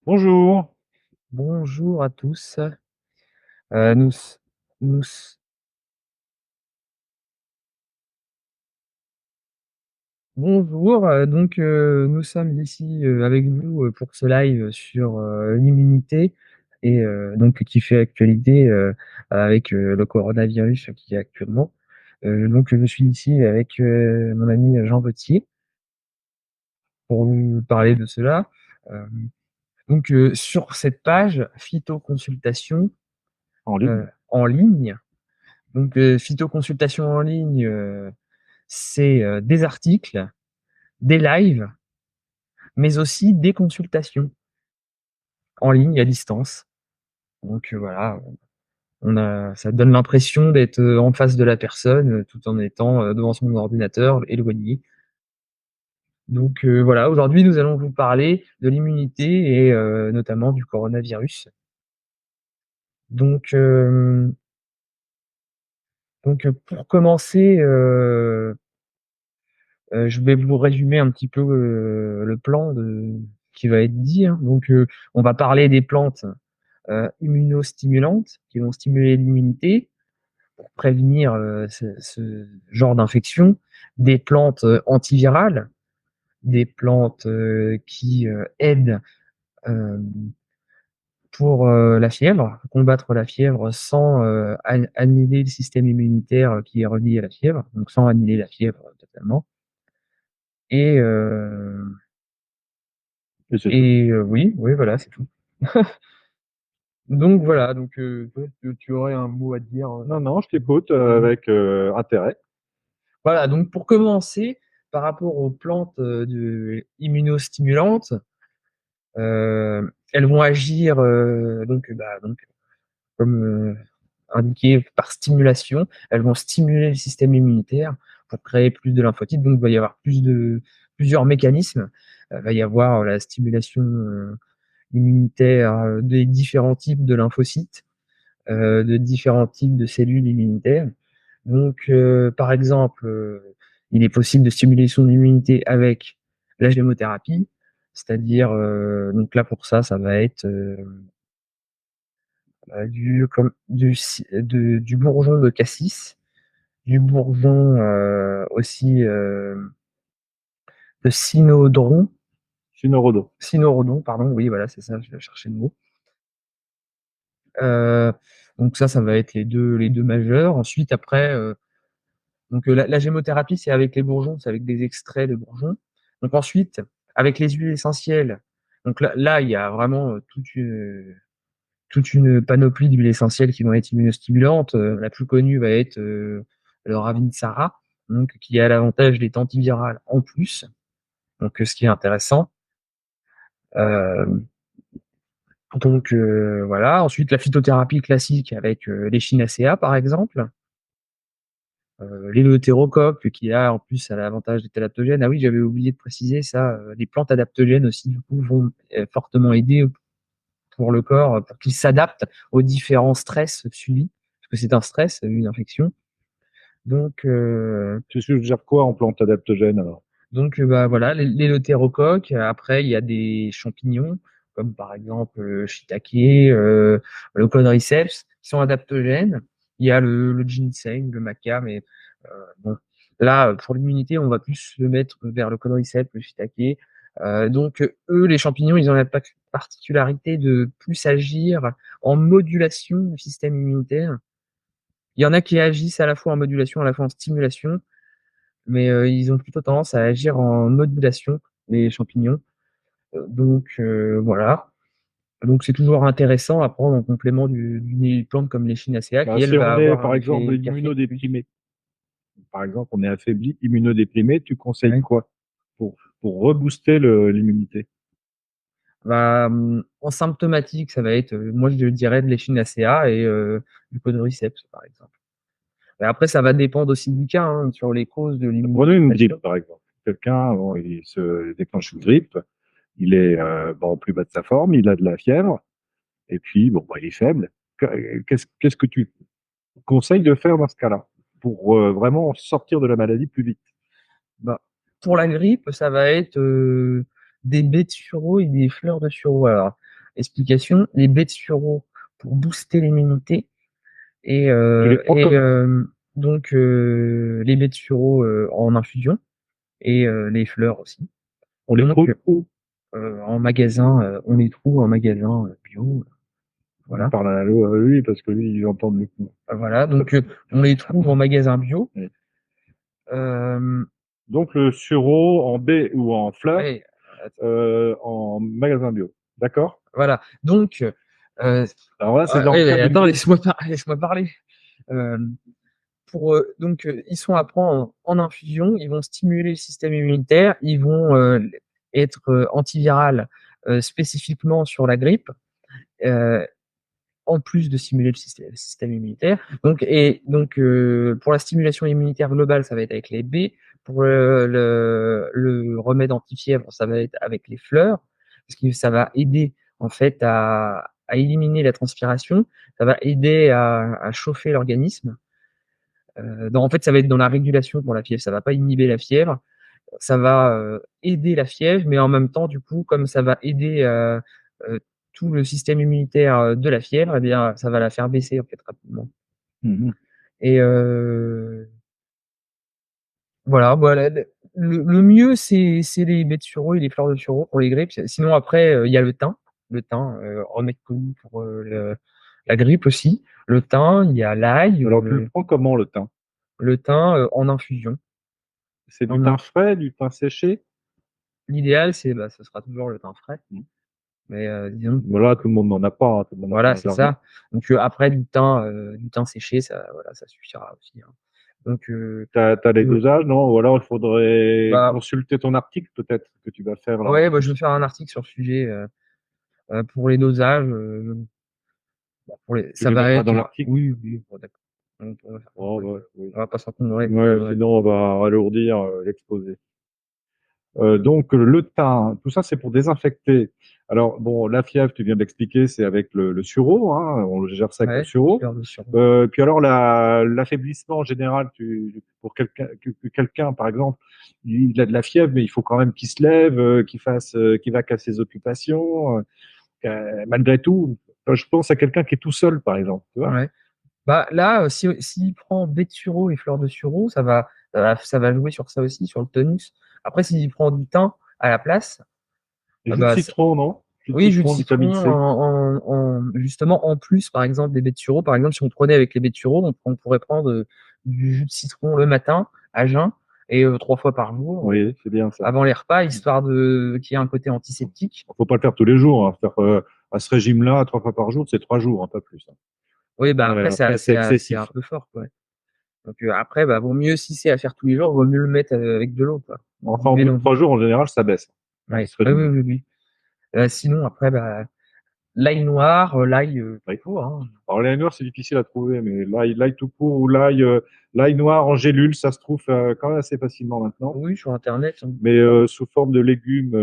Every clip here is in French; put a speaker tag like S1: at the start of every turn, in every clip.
S1: Bonjour.
S2: Bonjour à tous. Nous s nous s bonjour, nous sommes ici, avec vous, pour ce live sur, l'immunité et qui fait actualité, avec, le coronavirus qui est actuellement. Je suis ici avec, mon ami Jean Gauthier pour vous parler de cela. Sur cette page phytoconsultation,
S1: En ligne?
S2: en ligne, phytoconsultation en ligne, c'est, des articles, des lives, mais aussi des consultations en ligne, à distance. Voilà, ça donne l'impression d'être, en face de la personne, tout en étant, devant son ordinateur, éloigné. Voilà, aujourd'hui, nous allons vous parler de l'immunité et notamment du coronavirus. Donc hem, pour commencer, je vais vous résumer un petit peu, le plan qui va être dit, hein. On va parler des plantes, immunostimulantes qui vont stimuler l'immunité pour prévenir, ce genre d'infection. Des plantes, antivirales, des plantes, qui, aident, hem, pour, la fièvre, combattre la fièvre sans, annihiler le système immunitaire qui est relié à la fièvre, donc sans annihiler la fièvre totalement. Et
S1: Et c'est tout?
S2: oui, oui, voilà, c'est tout. Donc voilà, toi, tu aurais un mot à dire,
S1: Non, non, je t'écoute
S2: mmh
S1: avec intérêt.
S2: Voilà, donc pour commencer, par rapport aux plantes, immunostimulantes, elles vont agir, comme, indiqué par stimulation. Elles vont stimuler le système immunitaire pour créer plus de lymphocytes, donc il va y avoir plusieurs mécanismes. Il va y avoir la stimulation, immunitaire, des différents types de lymphocytes, de différents types de cellules immunitaires. Par exemple, il est possible de stimuler son immunité avec la gémothérapie, c'est-à-dire, donc là pour ça, ça va être, du bourgeon de cassis, du bourgeon, aussi, de cynorrhodon, pardon, oui, voilà, c'est ça, je cherchais le mot. Heu, ça va être les deux majeurs. Ensuite après, la gémothérapie, c'est avec les bourgeons, c'est avec des extraits de bourgeons. Donc ensuite, avec les huiles essentielles, donc là, il y a vraiment, toute une panoplie d'huiles essentielles qui vont être immunostimulantes. La plus connue va être, le Ravinsara, qui a l'avantage d'être antiviral en plus, ce qui est intéressant. Hem, voilà. Ensuite, la phytothérapie classique avec, l'Echinacea, par exemple. L'éleutérocoque qui a en plus a l'avantage d'être adaptogène. Ah oui, j'avais oublié de préciser ça, les plantes adaptogènes aussi du coup vont, fortement aider pour le corps, pour qu'il s'adapte aux différents stress subis, parce que c'est un stress, une infection. Donc heu,
S1: Tu suggères quoi en plante adaptogène alors?
S2: voilà, l'éleutérocoque. Après il y a des champignons comme par exemple, shiitake, le quadriceps qui sont adaptogènes. Il y a le ginseng, le maca, mais bon, là, pour l'immunité, on va plus se mettre vers le quadriceps, le shiitake. Eux, les champignons, ils ont la particularité de plus agir en modulation du système immunitaire. Il y en a qui agissent à la fois en modulation, à la fois en stimulation, mais ils ont plutôt tendance à agir en modulation, les champignons. Voilà. Donc c'est toujours intéressant à prendre en complément d'une plante comme l'Echinacea
S1: Bah,
S2: qui, elle,
S1: si
S2: va
S1: on est
S2: avoir un
S1: par exemple
S2: effet café plus.
S1: immunodéprimé, par exemple on est affaibli, immunodéprimé, tu conseilles
S2: Ouais.
S1: quoi pour rebooster l'immunité?
S2: En symptomatique, ça va être, moi je dirais de l'Echinacea et du Quadriceps, par exemple. Mais après, ça va dépendre aussi du cas, hein, sur les causes de
S1: Prenez une grippe
S2: l'immunosuppression.
S1: par exemple. Quelqu'un, bon, il se déclenche une grippe, il est au plus bas de sa forme, il a de la fièvre, et puis bon, bah, il est faible. Qu'est-ce que tu conseilles de faire dans ce cas-là pour vraiment sortir de la maladie plus vite?
S2: Bah, pour la grippe, ça va être, des baies de sureau et des fleurs de sureau. Alors, explication, les baies de sureau pour booster l'immunité et,
S1: Tu les prends comme
S2: donc les baies de sureau en infusion et les fleurs aussi.
S1: on les
S2: Donc
S1: trouve où?
S2: en magasin, on les trouve en magasin bio.
S1: On
S2: Voilà.
S1: parle à lui parce que lui, il entend mieux que nous.
S2: Voilà, donc on les trouve en magasin bio.
S1: Oui.
S2: Euh,
S1: Donc le sureau en baie ou en fleurs
S2: ouais,
S1: en magasin bio. D'accord?
S2: voilà. Donc,
S1: Alors là, c'est dans le
S2: ouais, mais
S1: cadre d'une
S2: attends,
S1: grippe.
S2: laisse-moi parler. Euh, donc, ils sont à prendre en infusion, ils vont stimuler le système immunitaire, ils vont être antivirales spécifiquement sur la grippe, euh, en plus de stimuler le système immunitaire. Donc, pour la stimulation immunitaire globale, ça va être avec les B. Pour le remède anti-fièvre, ça va être avec les fleurs, parce que ça va aider en fait à éliminer la transpiration, ça va aider à chauffer l'organisme. En fait, ça va être dans la régulation pour la fièvre. Ça va pas inhiber la fièvre, ça va aider la fièvre, mais en même temps, du coup, comme ça va aider euh, tout le système immunitaire de la fièvre, eh bien, ça va la faire baisser en fait rapidement.
S1: Mhm.
S2: Et voilà, le mieux, c'est les baies de sureau et les fleurs de sureau pour les grippes. Sinon, après, il y a le thym, remède connu pour la grippe aussi. Le thym, il y a l'ail,
S1: Alors tu le prends comment le thym?
S2: le thym en infusion.
S1: C'est du
S2: En
S1: thym frais, du thym séché?
S2: L'idéal, ce sera toujours le thym frais.
S1: Mhm.
S2: Mais disons que
S1: Voilà, tout le monde n'en a pas, hein, tout le monde n'a pas
S2: voilà, c'est
S1: Internet.
S2: ça. Donc après du thym séché, ça voilà, ça suffira aussi, hein. Donc
S1: T'as les
S2: heu,
S1: dosages, non? Ou alors il faudrait
S2: bah,
S1: consulter ton article peut-être que tu vas faire là.
S2: ouais, bah, je vais faire un article sur le sujet, pour les dosages, pour les
S1: Tu
S2: ça
S1: les
S2: va
S1: mettras
S2: être
S1: dans l'article?
S2: oui, oui, bon d'accord. On va faire comme
S1: Oh,
S2: ça,
S1: bah, oui.
S2: on va pas s'encombrer
S1: Ouais, sinon on va alourdir l'exposé. Donc le thym, tout ça c'est pour désinfecter. Alors bon, la fièvre, tu viens d'expliquer, c'est avec le sureau, hein, on le gère ça avec le
S2: ouais,
S1: sureau.
S2: fleur de sureau.
S1: Puis alors l'affaiblissement en général, pour quelqu'un par exemple, il a de la fièvre, mais il faut quand même qu'il se lève, qu'il va à ses occupations. Malgré tout, je pense à quelqu'un qui est tout seul par exemple, tu vois.
S2: Ouais. Bah, là, s'il prend baie de sureau et fleur de sureau, ça va jouer sur ça aussi, sur le tonus. Après, s'il prend du thym à la place,
S1: Et jus de
S2: bah
S1: citron, non? Jus de
S2: oui, jus de
S1: citron, vitamine
S2: citron
S1: C.
S2: justement en plus, par exemple, des baies de sureau. Par exemple, si on prenait avec les baies de sureau, on pourrait prendre du jus de citron le matin à jeun et 3 fois par jour
S1: Oui, c'est bien ça.
S2: avant les repas, histoire de qu'il y ait un côté antiseptique.
S1: Faut pas le faire tous les jours, hein. Faire à ce régime-là, 3 fois par jour, c'est 3 jours, hein, pas plus, hein.
S2: Oui, bah
S1: Ouais,
S2: après,
S1: après, c'est
S2: c'est un
S1: excessif.
S2: peu fort, quoi. Donc après, bah vaut mieux si c'est à faire tous les jours, vaut mieux le mettre avec de l'eau, quoi.
S1: Enfin, au bout de
S2: Mélanger.
S1: 3 jours, en général, ça baisse, hein,
S2: Ouais.
S1: ce
S2: Oui, oui,
S1: régime-là.
S2: oui, oui. Sinon, après, bah, l'ail noir, l'ail tout
S1: Oui.
S2: court, hein.
S1: Alors, l'ail noir, c'est difficile à trouver, mais l'ail tout court ou l'ail noir en gélule, ça se trouve quand même assez facilement maintenant.
S2: Oui, sur Internet, hein.
S1: Mais sous forme de légumes,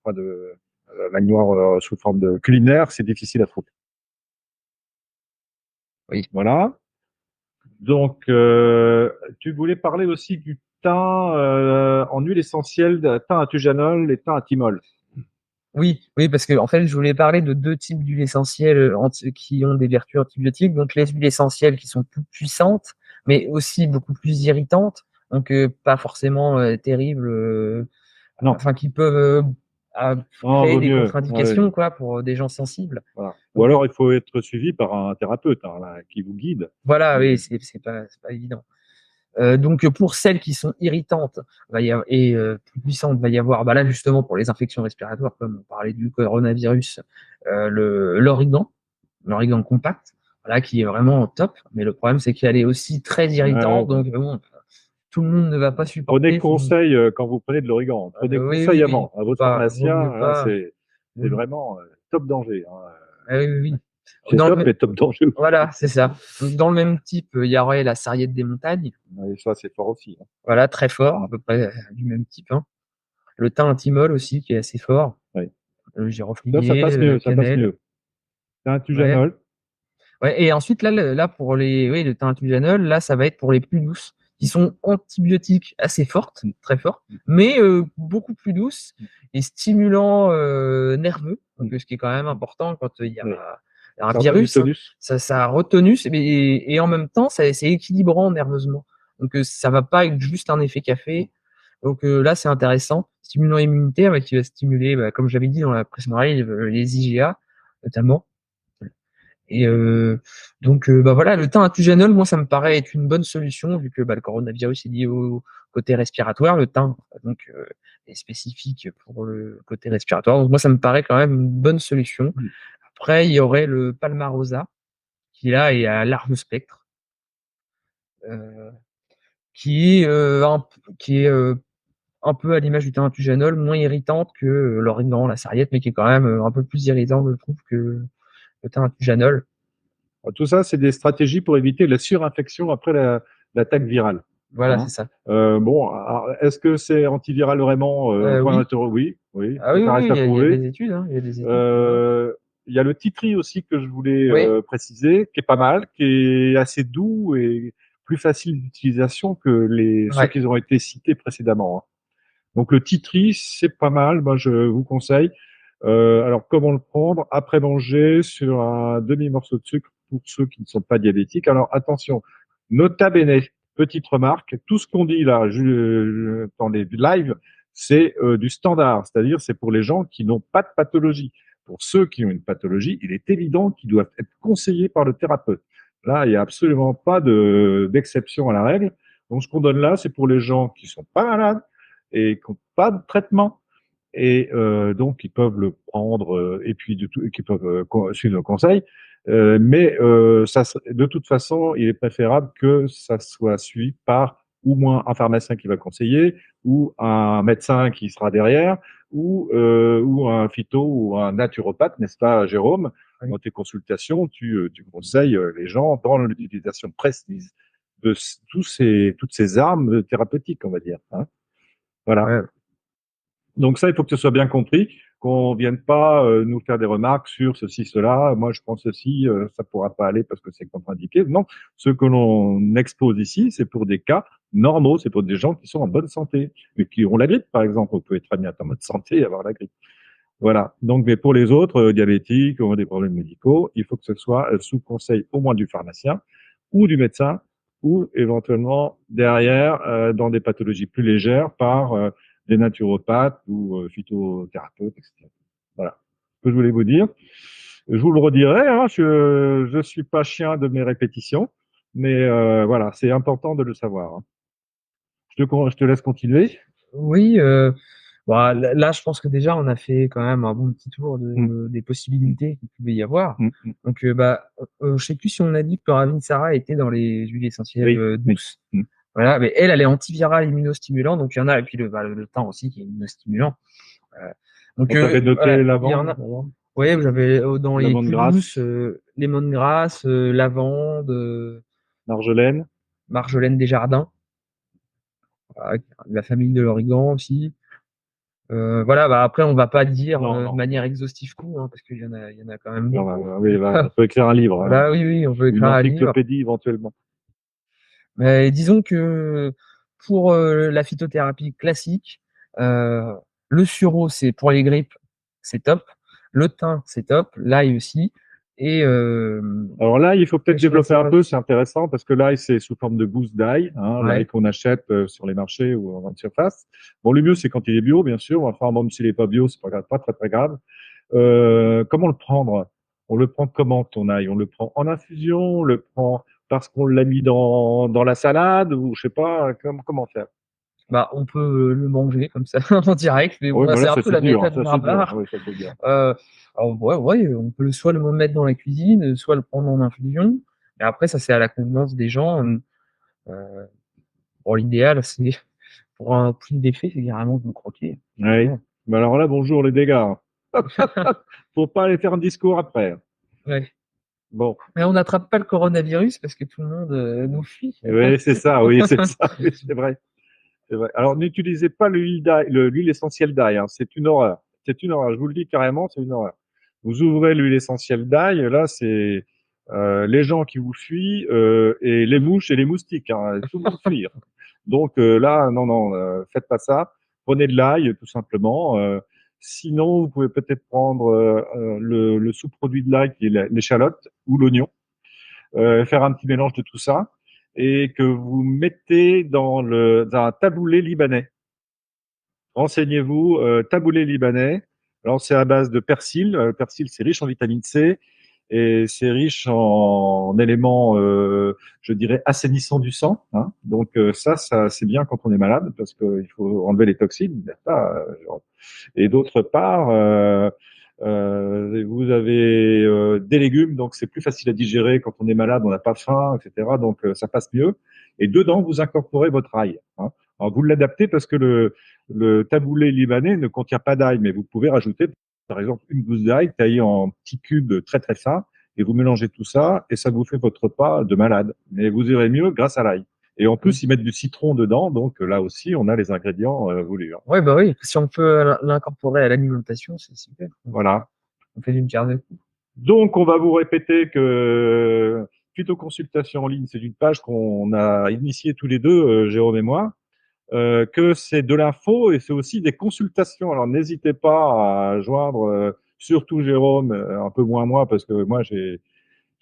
S1: enfin l'ail noir sous forme de culinaire, c'est difficile à trouver.
S2: Oui.
S1: Voilà. Donc, tu voulais parler aussi du thym en huile essentielle, thym à tujanol et thym à thymol.
S2: Oui, oui, parce que en fait, je voulais parler de 2 types d'huiles essentielles, qui ont des vertus antibiotiques. Donc les huiles essentielles qui sont plus puissantes, mais aussi beaucoup plus irritantes, donc pas forcément, terribles,
S1: Non,
S2: enfin qui peuvent,
S1: non,
S2: créer
S1: vaut
S2: des
S1: mieux. Ouais,
S2: contre-indications quoi pour des gens sensibles.
S1: voilà. Ou
S2: Donc
S1: alors, il faut être suivi par un thérapeute hein, là, qui vous guide.
S2: voilà, oui,
S1: Mais
S2: c'est pas évident. Donc pour celles qui sont irritantes va y avoir, et plus puissantes, va y avoir, bah là justement pour les infections respiratoires, comme on parlait du coronavirus, l'origan compact, voilà, qui est vraiment top. Mais le problème c'est qu'elle est aussi très
S1: ouais,
S2: irritante,
S1: bon.
S2: donc bon, tout le monde ne va pas
S1: Prenez
S2: supporter.
S1: conseil quand vous prenez de l'origan. Prenez
S2: Oui,
S1: conseil
S2: oui, oui,
S1: avant. À votre
S2: vaut
S1: pharmacien,
S2: mieux
S1: là,
S2: pas.
S1: c'est
S2: Oui,
S1: vraiment top danger, hein.
S2: oui, oui, oui.
S1: C'est
S2: Dans le
S1: top,
S2: même-
S1: mais top danger aussi.
S2: voilà, c'est ça. Donc, dans le même type, il y aurait la sarriette des montagnes,
S1: Et ça, c'est fort aussi, hein.
S2: voilà, très fort, à peu près du même type, hein. Le thym intimol aussi, qui est assez fort.
S1: Ouais.
S2: Le
S1: Ça
S2: giroflier,
S1: passe mieux, ça passe
S2: cannelle.
S1: mieux. C'est un
S2: Ouais.
S1: tujanol.
S2: Ouais, et ensuite, là, pour les, oui, le thym tujanol, là, ça va être pour les plus douces. qui sont antibiotiques assez fortes, très fortes, mais beaucoup plus douces et stimulant nerveux, donc ce qui est quand même important quand il y a
S1: Oui.
S2: un
S1: Ça redonne du
S2: virus, hein.
S1: tonus.
S2: Ça retonus, et en même temps, c'est équilibrant nerveusement. Donc ça va pas être juste un effet café. Donc là, c'est intéressant. Stimulant immunitaire, qui va stimuler, comme j'avais dit dans la précédente live, les IgA notamment. Et donc voilà, le thym atujanol, moi, ça me paraît être une bonne solution vu que le coronavirus est lié au côté respiratoire. Le thym, donc, est spécifique pour le côté respiratoire. Donc moi, ça me paraît quand même une bonne solution.
S1: Mmh.
S2: Après, il y aurait le palmarosa qui là est à large spectre, euh, qui est un peu à l'image du thym atujanol, moins irritante que l'origan, la sarriette, mais qui est quand même un peu plus irritant, je trouve, que le thym atujanol.
S1: Tout ça, c'est des stratégies pour éviter la surinfection après l'attaque virale.
S2: Voilà, c'est
S1: Hein.
S2: ça.
S1: Bon, est-ce que c'est antiviral vraiment point
S2: Oui.
S1: d'interrogation. Oui,
S2: Ah
S1: mais
S2: oui,
S1: ça
S2: oui,
S1: reste à
S2: il y a
S1: prouver.
S2: des études, hein, il y a des études qui le montrent.
S1: Il y a le titri aussi que je voulais
S2: Oui,
S1: préciser, qui est pas mal, qui est assez doux et plus facile d'utilisation que ceux
S2: ouais.
S1: qui ont été cités précédemment. Hein. Donc le titri, c'est pas mal. Moi, je vous conseille. Alors, comment le prendre? Après manger, sur un demi-morceau de sucre pour ceux qui ne sont pas diabétiques. Alors, attention, nota bene, petite remarque, tout ce qu'on dit là dans les lives, c'est du standard, c'est-à-dire c'est pour les gens qui n'ont pas de pathologie. Pour ceux qui ont une pathologie, il est évident qu'ils doivent être conseillés par le thérapeute. Là, il n'y a absolument pas d'exception à la règle. Donc, ce qu'on donne là, c'est pour les gens qui sont pas malades et qui n'ont pas de traitement et donc ils peuvent le prendre et puis qui peuvent suivre nos conseils. Mais de toute façon, il est préférable que ça soit suivi par au moins un pharmacien qui va conseiller, ou un médecin qui sera derrière, ou un phyto ou un naturopathe, n'est-ce pas, Jérôme?
S2: Oui.
S1: Dans tes consultations, tu conseilles les gens dans l'utilisation précise de toutes ces armes thérapeutiques, on va dire. Hein. Voilà.
S2: Ouais.
S1: Donc ça, il faut que ce soit bien compris, qu'on vienne pas nous faire des remarques sur ceci, cela. Moi, je prends ceci, ça pourra pas aller parce que c'est contre-indiqué. Non, ce que l'on expose ici, c'est pour des cas normaux, c'est pour des gens qui sont en bonne santé, mais qui ont la grippe, par exemple. Vous pouvez très bien être en mode santé et avoir la grippe. Voilà. Donc, mais pour les autres diabétiques, qui ont des problèmes médicaux, il faut que ce soit sous conseil au moins du pharmacien ou du médecin, ou éventuellement derrière, dans des pathologies plus légères, par des naturopathes ou phytothérapeutes, etc. Voilà ce que je voulais vous dire. Je vous le redirai, hein, je suis pas chien de mes répétitions, mais voilà, c'est important de le savoir. Hein. Je te laisse continuer.
S2: Oui, bah, là, je pense que déjà, on a fait quand même un bon petit tour
S1: Mm,
S2: des possibilités qu'il pouvait y avoir.
S1: mm, mm.
S2: Donc, je sais plus si on a dit que Ravine Sarah était dans les huiles essentielles
S1: Oui, oui.
S2: douces.
S1: Mm.
S2: Voilà, mais elle est antivirale, immunostimulant, donc il y en a, et puis le thym aussi qui est immunostimulant. Euh, donc,
S1: On t'avait
S2: voilà,
S1: noté
S2: il y en
S1: lavande,
S2: a. Oui, j'avais dans les
S1: lavande
S2: plus douces,
S1: grasse,
S2: lemongrass, lavande,
S1: marjolaine.
S2: marjolaine des jardins, voilà, la famille de l'origan aussi. Voilà, après, on va pas dire
S1: Non,
S2: de
S1: non.
S2: manière exhaustive, hein, parce il y en a quand même
S1: Oui,
S2: beaucoup.
S1: oui, on peut écrire un livre, hein.
S2: Voilà, oui, oui, on peut
S1: Une
S2: écrire un livre.
S1: encyclopédie éventuellement.
S2: Mais disons que pour la phytothérapie classique, euh, le sureau, c'est pour les grippes, c'est top. Le thym, c'est top. L'ail aussi. Et
S1: Alors là, il faut peut-être
S2: je sais pas
S1: développer
S2: si
S1: un peu, c'est intéressant, parce que l'ail, c'est sous forme de gousse d'ail, hein, l'ail
S2: ouais.
S1: qu'on achète sur les marchés ou en grande surface. Bon, le mieux, c'est quand il est bio, bien sûr. Enfin, même s'il n'est pas bio, c'est pas très, très grave. Comment le prendre? On le prend comment, ton ail? On le prend en infusion? On le prend parce qu'on l'a mis dans la salade? Ou je sais pas, comment faire?
S2: Bah, on peut le manger comme ça en direct, mais
S1: Oui,
S2: bon,
S1: mais
S2: c'est
S1: là,
S2: un
S1: ça
S2: peu
S1: c'est
S2: la
S1: dur, hein,
S2: méthode
S1: ça c'est dur.
S2: barbare.
S1: Oui, ça c'est dur.
S2: Alors, ouais, ouais, on peut soit le mettre dans la cuisine, soit le prendre en infusion. Et après, ça, c'est à la convenance des gens. Euh, bon, l'idéal, c'est pour un plus d'effet, c'est carrément de le croquer.
S1: Oui.
S2: Bon.
S1: Mais alors là, bonjour les dégâts. Faut pas aller faire un discours après.
S2: Ouais.
S1: Bon.
S2: Mais on n'attrape pas le coronavirus parce que tout le monde nous fuit.
S1: Oui, c'est ça, oui, c'est ça, oui, c'est vrai. C'est vrai. Alors, n'utilisez pas l'huile essentielle d'ail, hein, c'est une horreur. C'est une horreur, je vous le dis carrément, c'est une horreur. Vous ouvrez l'huile essentielle d'ail, là, c'est les gens qui vous fuient et les mouches et les moustiques, hein, tout le monde fuir. Donc là, non, non, faites pas ça. Prenez de l'ail, tout simplement. Sinon, vous pouvez peut-être prendre le sous-produit de l'ail qui est l'échalote ou l'oignon, faire un petit mélange de tout ça et que vous mettez dans un taboulé libanais. Renseignez-vous, taboulé libanais. Alors, c'est à base de persil. Persil, c'est riche en vitamine C et c'est riche en éléments, je dirais, assainissants du sang. Hein. Donc, ça c'est bien quand on est malade parce qu'il faut enlever les toxines. Et d'autre part, vous avez des légumes, donc c'est plus facile à digérer quand on est malade, on n'a pas faim, etc. Donc, ça passe mieux. Et dedans, vous incorporez votre ail. Hein. Alors, vous l'adaptez parce que le taboulé libanais ne contient pas d'ail, mais vous pouvez rajouter, par exemple, une gousse d'ail taillée en petits cubes très très fins, et vous mélangez tout ça, et ça vous fait votre repas de malade. Mais vous irez mieux grâce à l'ail. Et en plus, ils mettent du citron dedans, donc là aussi, on a les ingrédients voulus. Hein.
S2: Ouais, bah oui, si on peut l'incorporer à l'alimentation, c'est super.
S1: Voilà.
S2: On fait d'une pierre deux coups.
S1: Donc, on va vous répéter que Phytoconsultation en ligne, c'est une page qu'on a initiée tous les deux, Jérôme et moi. Que c'est de l'info et c'est aussi des consultations. Alors n'hésitez pas à joindre surtout Jérôme, un peu moins moi parce que moi j'ai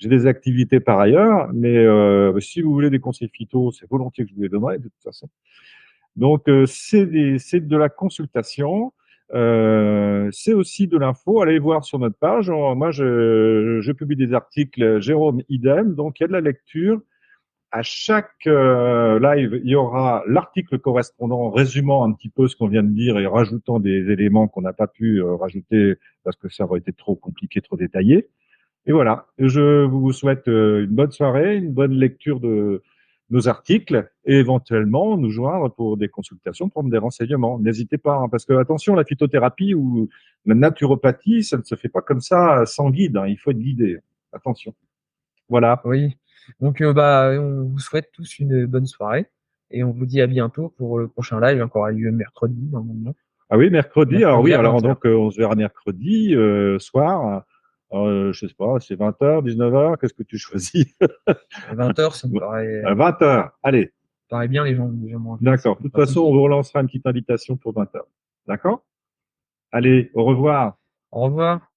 S1: des activités par ailleurs, mais si vous voulez des conseils phyto, c'est volontiers que je vous les donnerai de toute façon. Donc c'est de la consultation. C'est aussi de l'info. Allez voir sur notre page. Moi, je publie des articles, Jérôme idem. Donc, il y a de la lecture. À chaque live, il y aura l'article correspondant, résumant un petit peu ce qu'on vient de dire et rajoutant des éléments qu'on n'a pas pu rajouter parce que ça aurait été trop compliqué, trop détaillé. Et voilà, je vous souhaite une bonne soirée, une bonne lecture de nos articles et éventuellement nous joindre pour des consultations, prendre des renseignements. N'hésitez pas, hein, parce que attention, la phytothérapie ou la naturopathie, ça ne se fait pas comme ça sans guide. Hein, il faut être guidé. Attention. Voilà.
S2: Oui. Donc, bah, on vous souhaite tous une bonne soirée et on vous dit à bientôt pour le prochain live, encore lieu mercredi, normalement.
S1: Ah oui, mercredi. Alors
S2: Mercredi
S1: oui,
S2: à
S1: alors
S2: 20h.
S1: donc on se verra mercredi soir. Je sais pas, c'est 20h, 19h, qu'est-ce que tu choisis?
S2: 20h, ça me
S1: À 20h. Allez,
S2: paraît bien, les gens mangent.
S1: d'accord. De toute façon, on vous relancera une petite invitation pour 20h. D'accord? Allez, au revoir.
S2: Au revoir.